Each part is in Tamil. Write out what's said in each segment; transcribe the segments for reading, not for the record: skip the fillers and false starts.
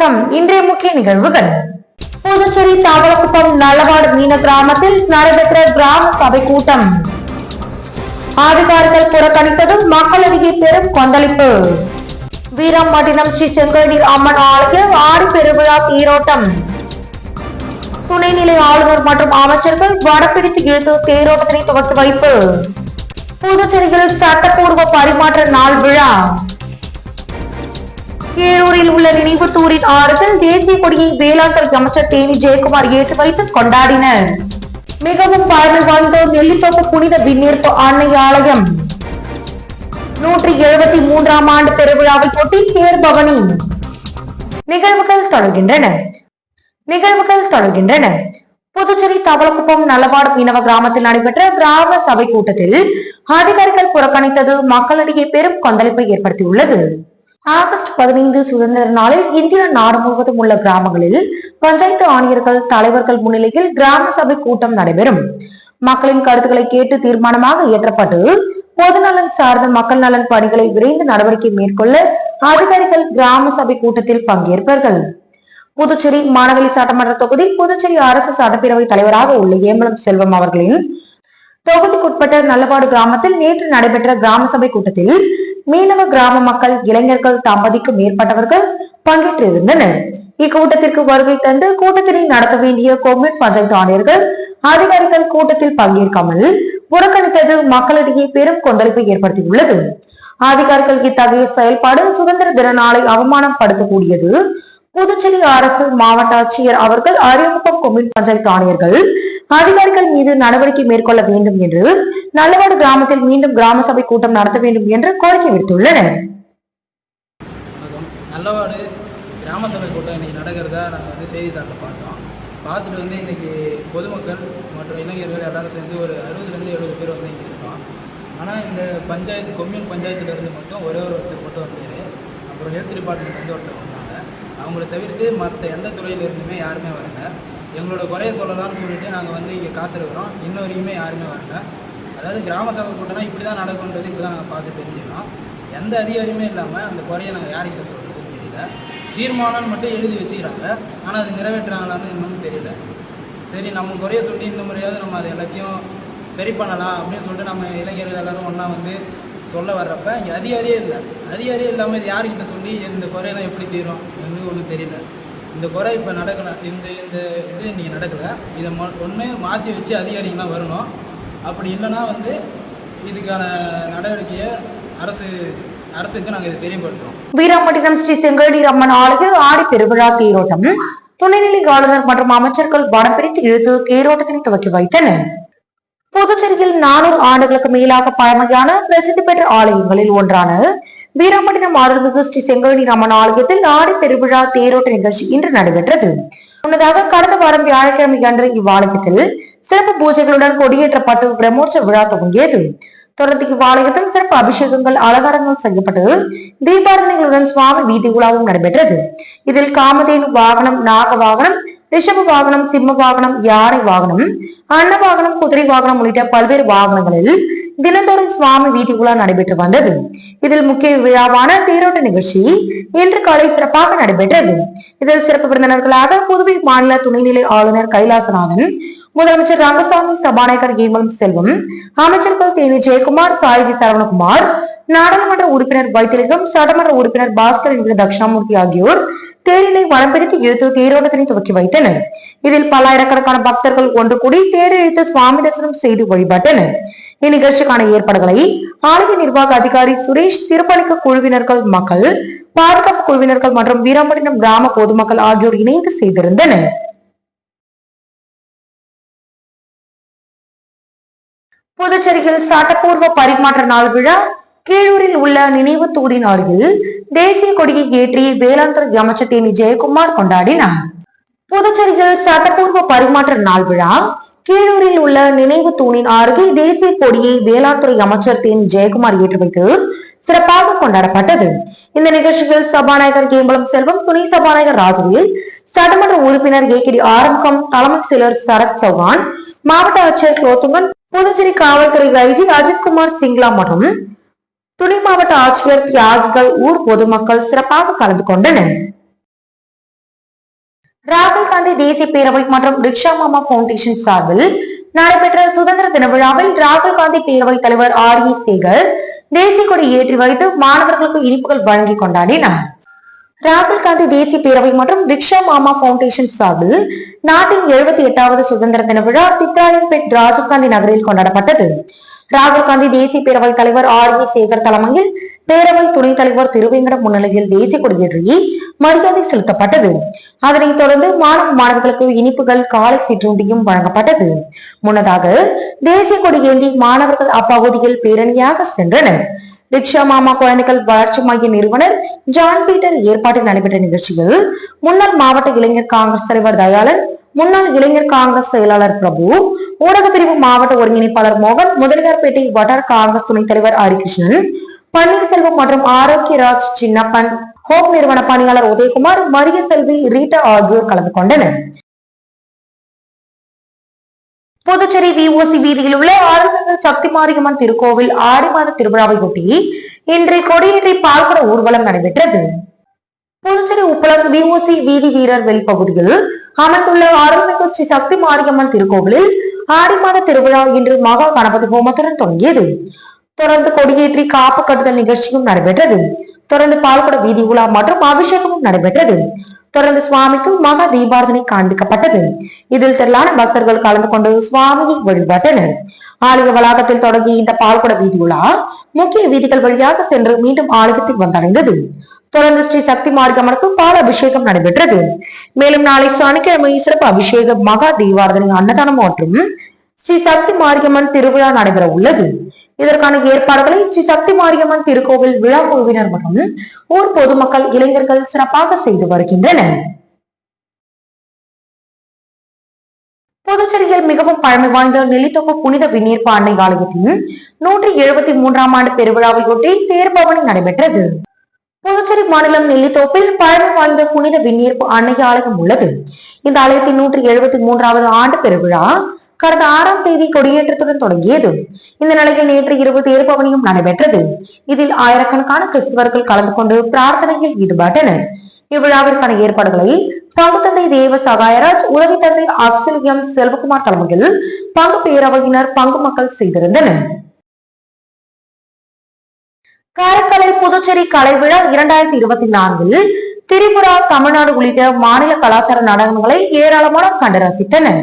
வணக்கம். இன்றைய முக்கிய நிகழ்வுகள். புதுச்சேரி தாவளக்குப்பம் நல்லவாடு மீன கிராமத்தில் நடைபெற்ற கிராம சபை கூட்டம். அதிகாரிகள் புறக்கணித்ததும் மக்களிடையே பெரும் கொந்தளிப்பு. வீராம்பட்டினம் ஸ்ரீ செங்கோடி அம்மன் ஆலய ஆடி பெருவிழா தேரோட்டம். துணைநிலை ஆளுநர் மற்றும் அமைச்சர்கள் வடப்பிடித்து இழுத்து தேரோட்டத்தினை துவக்கி வைப்பு. புதுச்சேரியில் சட்டப்பூர்வ பரிமாற்ற நாள் விழா. கீழூரில் உள்ள நினைவு தூரின் ஆறுதல் தேசிய கொடியை வேளாண் துறை அமைச்சர் தேனி ஜெயக்குமார் ஏற்றி வைத்து கொண்டாடினர். மிகவும் பழமை வாய்ந்த நெல்லித்தோப்பு புனித விண்ணீர்ப்பு அன்னை ஆலயம் 173ஆம் ஆண்டு பெருவிழாவை ஒட்டி தேர்பவனி. நிகழ்வுகள் தொடர்கின்றன. புதுச்சேரி தவளக்குப்பம் நல்லவாடு மீனவ கிராமத்தில் நடைபெற்ற கிராம சபை கூட்டத்தில் அதிகாரிகள் புறக்கணித்தது மக்களிடையே பெரும் கொந்தளிப்பை ஏற்படுத்தியுள்ளது. ஆகஸ்ட் 15 சுதந்திர நாளில் இந்தியா நாடு முழுவதும் உள்ள கிராமங்களில் பஞ்சாயத்து ஆணையர்கள் தலைவர்கள் முன்னிலையில் கிராம சபை கூட்டம் நடைபெறும். மக்களின் கருத்துக்களை கேட்டு தீர்மானமாக இயற்றப்பட்டு பொதுநலன் சார்ந்த மக்கள் நலன் பணிகளை விரைந்து நடவடிக்கை மேற்கொள்ள அதிகாரிகள் கிராம சபை கூட்டத்தில் பங்கேற்பார்கள். புதுச்சேரி மானவெளி சட்டமன்ற தொகுதி புதுச்சேரி அரசு சட்டப்பேரவை தலைவராக உள்ள ஏம்பலம் செல்வம் அவர்களின் தொகுதிக்குட்பட்ட நல்லவாடு கிராமத்தில் நேற்று நடைபெற்ற கிராம சபை கூட்டத்தில் மீனவ கிராம மக்கள், இளைஞர்கள், தம்பதிக்கு மேற்பட்டவர்கள் பங்கேற்றிருந்தனர். இக்கூட்டத்திற்கு வருகை தந்து கூட்டத்தினை நடத்த வேண்டிய கொம்யூன் பஞ்சாயத்து ஆணையர்கள், அதிகாரிகள் கூட்டத்தில் பங்கேற்காமல் புறக்கணித்தது மக்களிடையே பெரும் கொந்தளிப்பை ஏற்படுத்தியுள்ளது. அதிகாரிகள் இத்தகைய செயல்பாடு சுதந்திர தின நாளை அவமானப்படுத்தக்கூடியது. புதுச்சேரி அரசு மாவட்ட ஆட்சியர் அவர்கள் அரியமுகம் கொம்யூன் பஞ்சாயத்து ஆணையர்கள், அதிகாரிகள் மீது நடவடிக்கை மேற்கொள்ள வேண்டும் என்று நல்லவாடு கிராமத்தில் மீண்டும் கிராம சபை கூட்டம் நடத்த வேண்டும் என்று கோரிக்கை விடுத்துள்ளனர். நல்லவாடு கிராம சபை கூட்டம் இன்னைக்கு நடக்கிறதா நாங்கள் செய்தித்தாளில் பார்த்துட்டு இன்னைக்கு பொதுமக்கள் மற்றும் இளைஞர்கள் எல்லாரும் சேர்ந்து ஒரு 60-70 பேர் இங்கே இருக்கோம். ஆனால் இந்த பஞ்சாயத்து கொம்யூன் பஞ்சாயத்துலேருந்து மட்டும் ஒருத்தர் மட்டும் வந்தார். அப்புறம் ஹெல்த் டிபார்ட்மெண்ட் ஒருத்தர் வந்தாங்க. அவங்கள தவிர்த்து மற்ற எந்த துறையிலிருந்துமே யாருமே வரல. எங்களோட குறைய சொல்லலாம்னு சொல்லிட்டு நாங்கள் இங்கே காத்திருக்கிறோம். இன்ன வரைக்குமே யாருமே வரல. அதாவது கிராம சபை கூட்டம்னா இப்படி தான் நடக்குன்றது இப்படி தான் நாங்கள் பார்த்து தெரிஞ்சுக்கணும். எந்த அதிகாரியுமே இல்லாமல் அந்த குறையை நாங்கள் யார்கிட்ட சொல்கிறதுன்னு தெரியல. தீர்மானம்னு மட்டும் எழுதி வச்சுக்கிறாங்க, ஆனால் அது நிறைவேற்றுறாங்களான்னு இன்னும் தெரியல. சரி, நம்ம குறைய சொல்லி இந்த முறையாவது நம்ம அதை எல்லாத்தையும் சரி பண்ணலாம் அப்படின்னு சொல்லிட்டு நம்ம இளைஞர்கள் எல்லோரும் ஒன்றா சொல்ல வர்றப்ப இங்கே அதிகாரியே இல்லாமல் இது யார்கிட்ட சொல்லி இந்த குறையெல்லாம் எப்படி தீரும் எங்களுக்கு ஒன்றும் தெரியல. இந்த குறை இப்போ நடக்கலை, இந்த இது இன்றைக்கி நடக்கலை. இதை ஒன்று மாற்றி வச்சு அதிகாரிகள்லாம் வரணும். அப்படி இல்லைன்னா இதுக்கான நடவடிக்கையை அரசுக்கு நாங்கள் இதை தெரியப்படுத்துகிறோம். வீராம்பட்டினம் ஸ்ரீ செங்கோடி அம்மன் ஆலய ஆடி பெருவிழா தேரோட்டம். துணைநிலை ஆளுநர் மற்றும் அமைச்சர்கள் வடம் பிரித்து இழுத்து தேரோட்டத்தினை துவக்கி வைத்தனர். புதுச்சேரியில் 400 ஆண்டுகளுக்கு மேலாக பழமையான பிரசித்தி பெற்ற ஆலயங்களில் ஒன்றான வீராம்பட்டினம் அருள்மிகு ஸ்ரீ செங்கோடி அம்மன் ஆலயத்தில் ஆடி பெருவிழா தேரோட்ட நிகழ்ச்சி இன்று நடைபெற்றது. முன்னதாக கடந்த வாரம் வியாழக்கிழமை அன்று இவ்வாலயத்தில் சிறப்பு பூஜைகளுடன் கொடியேற்றப்பட்டு பிரம்மோற்சவ விழா துவங்கியது. தொடர்ந்து இவ்வாலயத்தில் சிறப்பு அபிஷேகங்கள், அலங்காரங்கள் செய்யப்பட்டு தீபாரணைகளுடன் சுவாமி வீதி உலாவும் நடைபெற்றது. இதில் காமதேனு வாகனம், நாக வாகனம், ரிஷப வாகனம், சிம்ம வாகனம், யானை வாகனம், அன்ன வாகனம், குதிரை வாகனம் உள்ளிட்ட பல்வேறு வாகனங்களில் தினந்தோறும் சுவாமி வீதி உலா நடைபெற்று வந்தது. இதில் முக்கிய விழாவான தேரோட்ட நிகழ்ச்சி இன்று காலை சிறப்பாக நடைபெற்றது. இதில் சிறப்பு விருந்தினர்களாக புதுவை மாநில துணைநிலை ஆளுநர் கைலாசநாதன், முதலமைச்சர் ரங்கசாமி, சபாநாயகர் ஏம்பலம் செல்வம், அமைச்சர்கள் தேனி ஜெயக்குமார், சாய்ஜி சரவணகுமார், நாடாளுமன்ற உறுப்பினர் வைத்திலிங்கம், சட்டமன்ற உறுப்பினர் பாஸ்கர் என்கிற தட்சிணாமூர்த்தி ஆகியோர் தேரினை வலம் பிடித்து இழுத்து தேரோட்டத்தினை துவக்கி வைத்தனர். இதில் பல்லாயிரக்கணக்கான பக்தர்கள் ஒன்று கூடி தேரை இழுத்து சுவாமி தரிசனம் செய்து வழிபட்டனர். இந்நிகழ்ச்சிக்கான ஏற்பாடுகளை ஆலய நிர்வாக அதிகாரி சுரேஷ், திருப்பணிக்கு குழுவினர்கள், மக்கள் பாதுகாப்பு குழுவினர்கள் மற்றும் வீராம்பட்டினம் கிராம பொதுமக்கள் ஆகியோர் இணைந்து செய்திருந்தனர். புதுச்சேரியில் சட்டப்பூர்வ பரிமாற்ற நாள் விழா. கீழூரில் உள்ள நினைவு தூரின் அருகில் தேசிய கொடியை ஏற்றி வேளாண் துறை அமைச்சர் தேனி ஜெயக்குமார் கொண்டாடினார். புதுச்சேரியில் சட்டப்பூர்வ பரிமாற்ற நாள் விழா. கீழூரில் உள்ள நினைவு தூணின் அருகே தேசிய கொடியை வேளாண் துறை அமைச்சர் தேனி ஜெயக்குமார் ஏற்றி வைத்து சிறப்பாக கொண்டாடப்பட்டது. இந்த நிகழ்ச்சியில் சபாநாயகர் ஏம்பலம் செல்வம், துணை சபாநாயகர் ராஜவேல், சட்டமன்ற உறுப்பினர் ஏ.கே.டி. ஆறுமுகம், தலைமை செயலர் சரத் சௌகான், மாவட்ட ஆட்சியர் குலோத்துங்கன், புதுச்சேரி காவல்துறை ஐஜி அஜித்குமார் சிங்லா மற்றும் துணை மாவட்ட ஆட்சியர், தியாகிகள், ஊர் பொதுமக்கள் சிறப்பாக கலந்து கொண்டனர். ராகுல் காந்தி தேசிய பேரவை மற்றும் ரிக்ஷா மாமா பவுண்டேஷன் சார்பில் நடைபெற்ற சுதந்திர தின விழாவில் ராகுல் காந்தி பேரவைத் தலைவர் சேகர் தேசிய கொடி ஏற்றி வைத்து மாணவர்களுக்கு இனிப்புகள் வழங்கி கொண்டாடினார். ராகுல் காந்தி தேசிய பேரவை மற்றும் ரிக்ஷா மாமா பவுண்டேஷன் சார்பில் நாட்டின் 78வது சுதந்திர தின விழா திப்ராயன்பேட் ராஜீவ்காந்தி நகரில் கொண்டாடப்பட்டது. ராகுல் காந்தி தேசிய பேரவைத் தலைவர் சேகர் தலைமையில் பேரவை துணைத் தலைவர் திருவேங்கடம் முன்னிலையில் தேசிய கொடியேற்றி மரியாதை செலுத்தப்பட்டது. அதனைத் தொடர்ந்து மாணவர்களுக்கு இனிப்புகள், காலை சிற்றுண்டியும் வழங்கப்பட்டது. முன்னதாக தேசிய கொடி ஏந்தி மாணவர்கள் அப்பகுதியில் பேரணியாக சென்றனர். ரிக்ஷா மாமா குழந்தைகள் வளர்ச்சி மைய நிறுவனர் ஜான் பீட்டர் ஏற்பாட்டில் நடைபெற்ற நிகழ்ச்சியில் முன்னாள் மாவட்ட இளைஞர் காங்கிரஸ் தலைவர் தயாளன், முன்னாள் இளைஞர் காங்கிரஸ் செயலாளர் பிரபு, ஊடக பிரிவு மாவட்ட ஒருங்கிணைப்பாளர் மோகன், முதலியார்பேட்டை வட்டார காங்கிரஸ் துணைத் தலைவர் ஹரிகிருஷ்ணன், பன்னீர்செல்வம் மற்றும் ஆரோக்கியராஜ் சின்னப்பன், ஹோப் நிறுவன பணியாளர் உதயகுமார், மரிய செல்வி, ரீட்டா ஆகியோர் கலந்து கொண்டனர். புதுச்சேரி VOC வீதியில் உள்ள அருள்மிகு சக்தி மாரியம்மன் திருக்கோவில் ஆடி மாத திருவிழாவை ஒட்டி இன்று கொடியேற்றி பால்குட ஊர்வலம் நடைபெற்றது. புதுச்சேரி உப்பளம் VOC வீதி வீரர் வெளிப்பகுதியில் அமைந்துள்ள அருள்மிகு ஸ்ரீ சக்தி மாரியம்மன் திருக்கோவிலில் ஆடி மாத திருவிழா இன்று மகா கணபதி ஹோமத்துடன் தொடங்கியது. தொடர்ந்து கொடியேற்றி காப்பு கட்டுதல் நிகழ்ச்சியும் நடைபெற்றது. தொடர்ந்து பால்குட வீதி உலா மற்றும் அபிஷேகமும் நடைபெற்றது. தொடர்ந்து சுவாமிக்கு மகா தீபாரதனை காண்பிக்கப்பட்டது. இதில் திரளான பக்தர்கள் கலந்து கொண்டு சுவாமியை வழிபட்டனர். ஆலய வளாகத்தில் தொடங்கிய இந்த பால்குட வீதி உலா முக்கிய வீதிகள் வழியாக சென்று மீண்டும் ஆலயத்தில் வந்தடைந்தது. தொடர்ந்து ஸ்ரீ சக்தி மாரியம்மனுக்கு பால் அபிஷேகம் நடைபெற்றது. மேலும் நாளை சனிக்கிழமை சிறப்பு அபிஷேகம், மகா தீபாரதனை, அன்னதானம் மற்றும் ஸ்ரீ சக்தி மாரியம்மன் திருவிழா நடைபெற உள்ளது. இதற்கான ஏற்பாடுகளை ஸ்ரீ சக்தி மாரியம்மன் திருக்கோவில் விழா குழுவினர் மற்றும் ஊர் பொதுமக்கள், இளைஞர்கள் சிறப்பாக செய்து வருகின்றனர். புதுச்சேரியில் மிகவும் பழமை வாய்ந்த நெல்லித்தோப்பு புனித விண்ணீர்ப்பு அன்னை ஆலயத்தின் 173ஆம் ஆண்டு பெருவிழாவையொட்டி தேர்பவனி நடைபெற்றது. புதுச்சேரி மாநிலம் நெல்லித்தோப்பில் பழமை வாய்ந்த புனித விண்ணீர்ப்பு அன்னை ஆலயம் உள்ளது. இந்த ஆலயத்தின் 173வது ஆண்டு பெருவிழா கடந்த 6ஆம் தேதி கொடியேற்றத்துடன் தொடங்கியது. இந்த நிலையில் நேற்று இரவு தேர்பவனியும் நடைபெற்றது. இதில் ஆயிரக்கணக்கான கிறிஸ்தவர்கள் கலந்து கொண்டு பிரார்த்தனையில் ஈடுபட்டனர். இவ்விழாவிற்கான ஏற்பாடுகளை பங்கு தந்தை தேவ சகாயராஜ், உதவி தந்தை ஆக்சிலியம் செல்வகுமார் தலைமையில் பங்கு பேரவையினர், பங்கு மக்கள் செய்திருந்தனர். காரைக்காலில் புதுச்சேரி கலை விழா 2024 திரிபுரா, தமிழ்நாடு உள்ளிட்ட மாநில கலாச்சார நடனங்களை ஏராளமானோர் கண்டு ரசித்தனர்.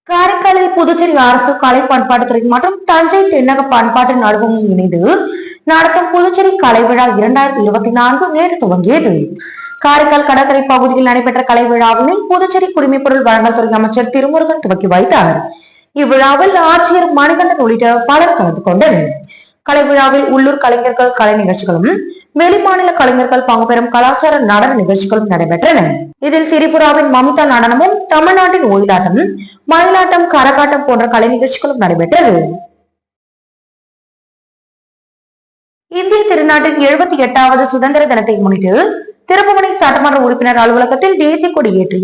காரைக்காலில் புதுச்சேரி அரசு கலை பண்பாட்டுத்துறை மற்றும் தஞ்சை தென்னக பண்பாட்டு நடுவமும் இணைந்து நடத்தும் புதுச்சேரி கலை விழா 2024 நேற்று துவங்கியது. காரைக்கால் கடற்கரை பகுதியில் நடைபெற்ற கலை விழாவினை புதுச்சேரி குடிமைப்பொருள் வழங்கல் துறை அமைச்சர் திருமுருகன் துவக்கி வைத்தார். இவ்விழாவில் ஆட்சியர் மணிகண்டன் உள்ளிட்ட பலர் கலந்து கொண்டனர். கலை விழாவில் உள்ளூர் கலைஞர்கள் கலை நிகழ்ச்சிகளும், வெளிமாநில கலைஞர்கள் பங்கு பெறும் கலாச்சார நடன நிகழ்ச்சிகளும் நடைபெற்றன. இதில் திரிபுராவின் மமிதா நடனமும், தமிழ்நாட்டின் ஒயிலாட்டம், மயிலாட்டம், கரகாட்டம் போன்ற கலை நிகழ்ச்சிகளும் நடைபெற்றது. இந்திய திருநாட்டின் 78வது சுதந்திர தினத்தை முன்னிட்டு திருப்புவனை சட்டமன்ற உறுப்பினர் அலுவலகத்தில் தேசிய கொடி ஏற்றி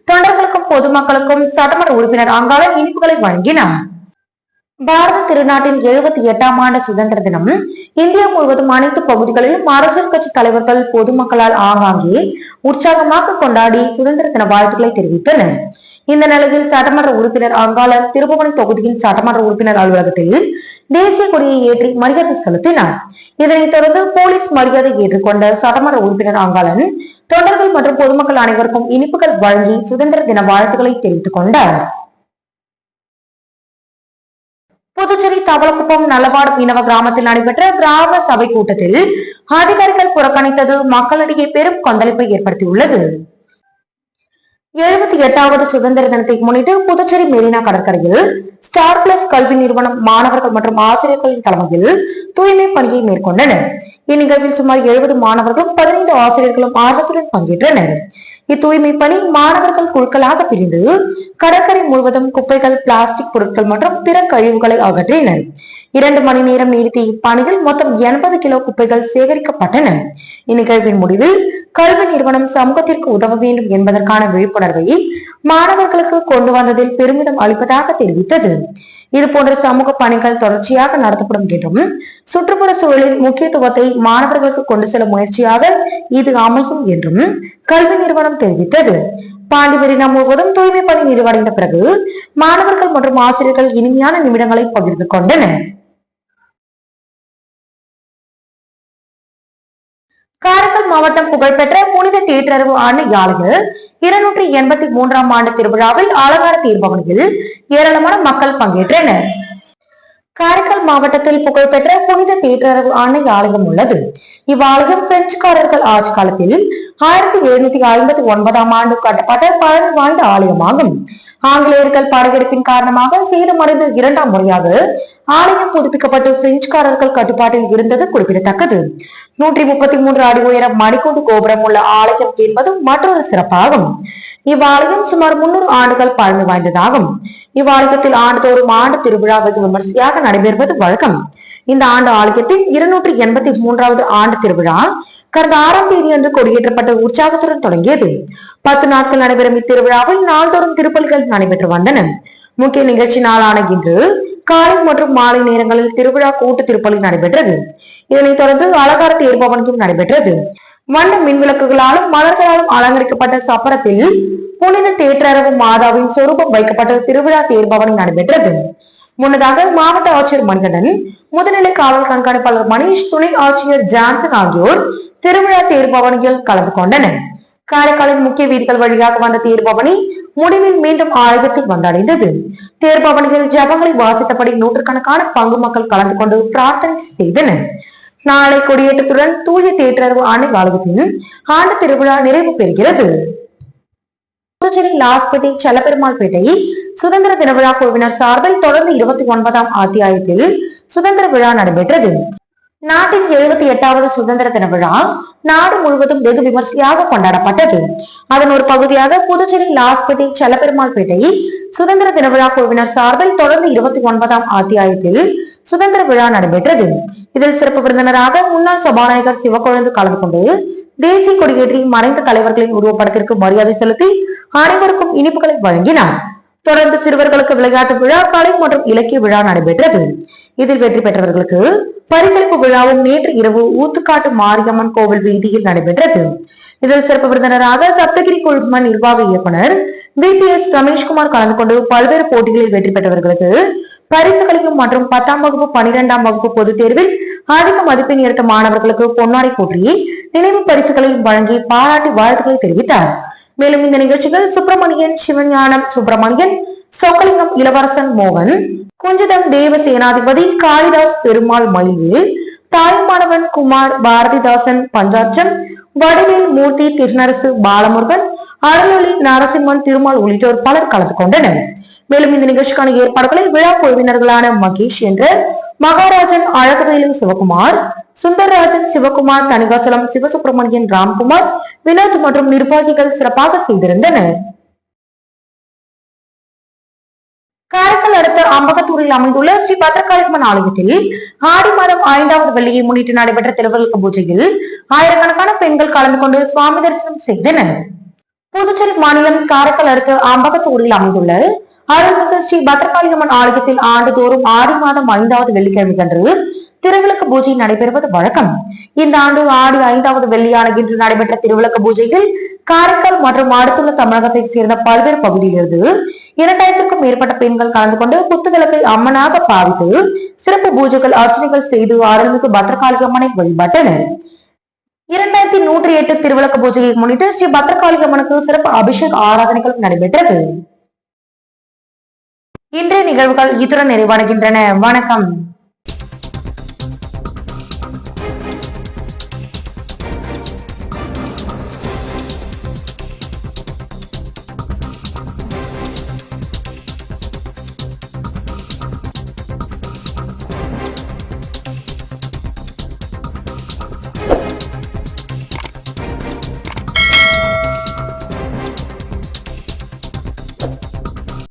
தொண்டர்களுக்கும் பொதுமக்களுக்கும் சட்டமன்ற உறுப்பினர் அங்காளன் இனிப்புகளை வழங்கினார். பாரத திருநாட்டின் 78ஆம் ஆண்டு சுதந்திர தினம் இந்தியா முழுவதும் அனைத்து பகுதிகளிலும் அரசியல் கட்சி தலைவர்கள் பொதுமக்களால் ஆங்காங்கே உற்சாகமாக கொண்டாடி சுதந்திர தின வாழ்த்துக்களை தெரிவித்தனர். இந்த நிலையில் சட்டமன்ற உறுப்பினர் அங்காளன் திருப்புவனை தொகுதியின் சட்டமன்ற உறுப்பினர் அலுவலகத்தில் தேசிய கொடியை ஏற்றி மரியாதை செலுத்தினார். இதனைத் தொடர்ந்து போலீஸ் மரியாதை ஏற்றுக்கொண்ட சட்டமன்ற உறுப்பினர் அங்காளன் தொண்டர்கள் மற்றும் பொதுமக்கள் அனைவருக்கும் இனிப்புகள் வழங்கி சுதந்திர தின வாழ்த்துக்களை தெரிவித்துக் கொண்டார். புதுச்சேரி தவளக்குப்பம் நல்லவாடு மீனவ கிராமத்தில் நடைபெற்ற கிராம சபை கூட்டத்தில் அதிகாரிகள் புறக்கணித்தது மக்களிடையே பெரும் கொந்தளிப்பை ஏற்படுத்தியுள்ளது. 78வது சுதந்திர தினத்தை முன்னிட்டு புதுச்சேரி மெரினா கடற்கரையில் ஸ்டார் பிளஸ் கல்வி நிறுவனம் மாணவர்கள் மற்றும் ஆசிரியர்களின் தலைமையில் தூய்மை பணியை மேற்கொண்டனர். இந்நிகழ்வில் சுமார் 70 மாணவர்களும் 15 ஆசிரியர்களும் ஆர்வத்துடன் பங்கேற்றனர். இத்தூய்மை பணி மாணவர்கள் குழுக்களாக பிரிந்து கடற்கரை முழுவதும் குப்பைகள், பிளாஸ்டிக் பொருட்கள் மற்றும் பிற கழிவுகளை அகற்றினர். 2 மணி நேரம் நீடித்த இப்பணியில் மொத்தம் 80 கிலோ குப்பைகள் சேகரிக்கப்பட்டன. இந்நிகழ்வின் முடிவில் கல்வி நிறுவனம் சமூகத்திற்கு உதவ வேண்டும் என்பதற்கான விழிப்புணர்வை மாணவர்களுக்கு கொண்டு வந்ததில் பெருமிதம் அளிப்பதாக தெரிவித்தது. இதுபோன்ற சமூக பணிகள் தொடர்ச்சியாக நடத்தப்படும் என்றும் சுற்றுப்புற சூழலின் முக்கியத்துவத்தை மாணவர்களுக்கு கொண்டு செல்லும் முயற்சியாக இது அமையும் என்றும் கல்வி நிறுவனம் தெரிவித்தது. பாண்டி மெரினா முழுவதும் தூய்மை பணி நிறைவடைந்த பிறகு மாணவர்கள் மற்றும் ஆசிரியர்கள் இனிமையான நிமிடங்களை பகிர்ந்து கொண்டனர். காரைக்கால் மாவட்டம் புகழ்பெற்ற புனித தேற்றரவு ஆண்டு ஆலய 283ஆம் ஆண்டு திருவிழாவில் அலங்கார தீர்ப்பவனியில் ஏராளமான மக்கள் பங்கேற்றனர். காரைக்கால் மாவட்டத்தில் புகழ்பெற்ற புனித தேற்றரவு ஆணை ஆலயம் உள்ளது. இவ்வாலயம் பிரெஞ்சுக்காரர்கள் ஆட்சி காலத்தில் 1759ஆம் ஆண்டு கட்டப்பட்ட பழமை வாய்ந்த ஆலயமாகும். ஆங்கிலேயர்கள் படையெடுப்பின் காரணமாக சேதமடைந்து 2ஆம் முறையாக ஆலயம் புதுப்பிக்கப்பட்டு பிரெஞ்சுக்காரர்கள் கட்டுப்பாட்டில் இருந்தது குறிப்பிடத்தக்கது. 133 அடி உயர மணிக்கூண்டு கோபுரம் உள்ள ஆலயம் என்பது மற்றொரு சிறப்பாகும். இவ்வாலயம் சுமார் 300 ஆண்டுகள் பழமை வாய்ந்ததாகும். இவ்வாலயத்தில் ஆண்டுதோறும் ஆண்டு திருவிழா வெகு விமர்சையாக நடைபெறுவது வழக்கம். இந்த ஆண்டு ஆலயத்தின் 283வது ஆண்டு திருவிழா கடந்த 6ஆம் தேதி அன்று கொடியேற்றப்பட்ட உற்சாகத்துடன் தொடங்கியது. 10 நாட்கள் நடைபெறும் இத்திருவிழாவில் நாள்தோறும் திருப்பலிகள் நடைபெற்று வந்தன. முக்கிய நிகழ்ச்சி நாளான இன்று காலை மற்றும் மாலை நேரங்களில் திருவிழா கூட்டு திருப்பலி நடைபெற்றது. இதனைத் தொடர்ந்து அலங்கார தேர்பவனியும் நடைபெற்றது. வண்ண மின் விளக்குகளாலும் மலர்களாலும் அலங்கரிக்கப்பட்ட சப்பரத்தில் புனித தேற்றரவு மாதாவின் சொரூபம் வைக்கப்பட்ட திருவிழா தேர்பவனி நடைபெற்றது. முன்னதாக மாவட்ட ஆட்சியர் மணிகண்டன், முதுநிலை காவல் கண்காணிப்பாளர் மணிஷ், துணை ஆட்சியர் ஜான்சன் ஆகியோர் திருவிழா தேர்பவனியில் கலந்து கொண்டனர். காரைக்காலின் முக்கிய வீதிகள் வழியாக வந்த தேர்பவனி முடிவில் மீண்டும் ஆலயத்தில் வந்தடைந்தது. தேர்பவனியில் ஜபங்களை வாசித்தபடி நூற்றுக்கணக்கான பங்கு மக்கள் கலந்து கொண்டு பிரார்த்தனை செய்தனர். நாளை கொடியேற்றத்துடன் தூய தேற்றரவு ஆண்டு ஆலயத்தின் ஆண்டு திருவிழா நிறைவு பெறுகிறது. புதுச்சேரி லாஸ்பேட்டை செல்லப்பெருமாள்பேட்டை சுதந்திர தின விழா குழுவினர் சார்பில் தொடர்ந்து 29ஆம் அத்தியாயத்தில் சுதந்திர விழா நடைபெற்றது. நாட்டின் 78வது சுதந்திர தின விழா நாடு முழுவதும் வெகு விமர்சையாக கொண்டாடப்பட்டது. அதன் ஒரு பகுதியாக புதுச்சேரி லாஸ்பேட்டை செல்லப்பெருமாள்பேட்டை சுதந்திர தின விழா குழுவினர் சார்பில் தொடர்ந்து 29ஆம் அத்தியாயத்தில் சுதந்திர விழா நடைபெற்றது. இதில் சிறப்பு விருந்தினராக முன்னாள் சபாநாயகர் சிவக்கொழுந்து கலந்து கொண்டு தேசிய கொடியேற்றி மறைந்த தலைவர்களின் உருவப்படத்திற்கு மரியாதை செலுத்தி அனைவருக்கும் இனிப்புகளை வழங்கினார். தொடர்ந்து சிறுவர்களுக்கு விளையாட்டு விழா, கலை மற்றும் இலக்கிய விழா நடைபெற்றது. இதில் வெற்றி பெற்றவர்களுக்கு பரிசளிப்பு விழாவும் நேற்று இரவு ஊத்துக்காட்டு மாரியம்மன் கோவில் வீதியில் நடைபெற்றது. இதில் சிறப்பு விருந்தினராக சப்தகிரி குழும நிர்வாக இயக்குனர் VPS ரமேஷ்குமார் கலந்து கொண்டு பல்வேறு போட்டிகளில் வெற்றி பெற்றவர்களுக்கு பரிசுகளையும் மற்றும் 10ஆம் வகுப்பு 12ஆம் வகுப்பு பொதுத் தேர்வில் அதிக மதிப்பெண் எடுத்த மாணவர்களுக்கு பொன்னாடை போற்றி நினைவு பரிசுகளையும் வழங்கி பாராட்டி வாழ்த்துக்களை தெரிவித்தார். மேலும் இந்த நிகழ்ச்சிகள் சுப்பிரமணியன், சிவஞானம் சுப்பிரமணியன், சொக்கலிங்கம் இளவரசன் மோகன், குஞ்சதம் தேவ சேனாதிபதி, காளிதாஸ் பெருமாள் மயில்வேல், தாய்மானவன் குமார், பாரதிதாசன் பஞ்சாட்சம், வடிவேல் மூர்த்தி, திருநரசு பாலமுருகன், அருளொளி நரசிம்மன் திருமால் உள்ளிட்டோர் பலர் கலந்து கொண்டனர். மேலும் இந்த நிகழ்ச்சிக்கான ஏற்பாடுகளை விழா குழுவினர்களான மகேஷ் என்ற மகாராஜன், அழகுவேலு சிவகுமார், சுந்தரராஜன் சிவகுமார், தனிகாச்சலம் சிவசுப்பிரமணியன், ராம்குமார், வினோத் மற்றும் நிர்வாகிகள் சிறப்பாக செய்திருந்தனர். காரைக்கால் அடுத்த அம்பகத்தூரில் அமைந்துள்ள ஸ்ரீ பத்ரகாளியம்மன் ஆலயத்தில் ஆடி மாதம் 5வது வெள்ளியை முன்னிட்டு நடைபெற்ற திருவிளக்கு பூஜையில் ஆயிரக்கணக்கான பெண்கள் கலந்து கொண்டு சுவாமி தரிசனம் செய்தனர். புதுச்சேரி மாநிலம் காரைக்கால் அடுத்த அம்பகத்தூரில் அமைந்துள்ள அருள்மிகு ஸ்ரீ பத்ரகாளியம்மன் ஆலயத்தில் ஆண்டுதோறும் ஆடி மாதம் 5வது வெள்ளிக்கிழமை அன்று திருவிளக்கு பூஜை நடைபெறுவது வழக்கம். இந்த ஆண்டு ஆடி 5வது வெள்ளியான இன்று நடைபெற்ற திருவிளக்கு பூஜையில் காரைக்கால் மற்றும் அடுத்துள்ள தமிழகத்தை சேர்ந்த பல்வேறு பகுதியிலிருந்து 2000க்கும் மேற்பட்ட பெண்கள் கலந்து கொண்டு குத்துவிளக்கை அம்மனாக பாவித்து சிறப்பு பூஜைகள், அர்ச்சனைகள் செய்து அருள்மிகு பத்ரகாளியம்மனை வழிபட்டனர். 2108 திருவிளக்கு பூஜையை முன்னிட்டு ஸ்ரீ பத்ரகாளியம்மனுக்கு சிறப்பு அபிஷேக ஆராதனைகளும் நடைபெற்றது. இன்றைய நிகழ்வுகள் இத்துடன் நிறைவடைகின்றன. வணக்கம்.